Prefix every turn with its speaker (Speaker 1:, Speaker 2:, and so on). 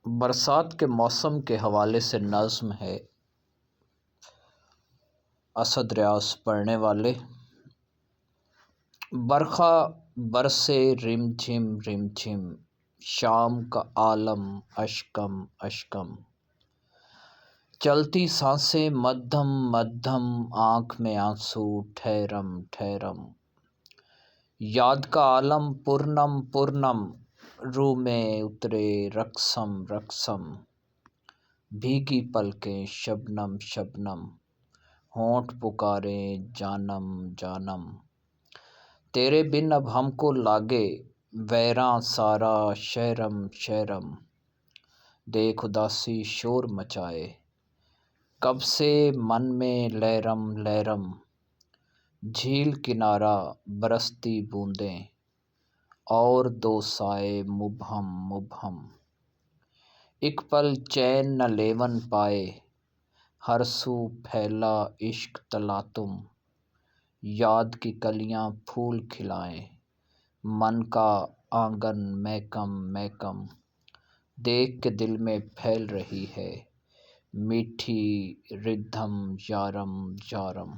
Speaker 1: برسات کے موسم کے حوالے سے نظم ہے اسد ریاض پڑھنے والے۔ برخا برسے رم جھم شام کا عالم اشکم اشکم، چلتی سانسیں مدھم مدھم، آنکھ میں آنسو ٹھہرم ٹھہرم، یاد کا عالم پورنم پورنم، روح میں اترے رقصم رقصم، بھیگی پلکیں شبنم شبنم، ہونٹ پکاریں جانم جانم، تیرے بن اب ہم کو لاگے ویراں سارا شہرم شہرم، دیکھ اداسی شور مچائے کب سے من میں لہرم لہرم، جھیل کنارہ برستی بوندیں اور دو سائے مبہم مبہم، ایک پل چین نہ لیون پائے ہر سو پھیلا عشق تلاطم، یاد کی کلیاں پھول کھلائیں من کا آنگن مہکم مہکم، دیکھ کے دل میں پھیل رہی ہے میٹھی ردھم یارم یارم۔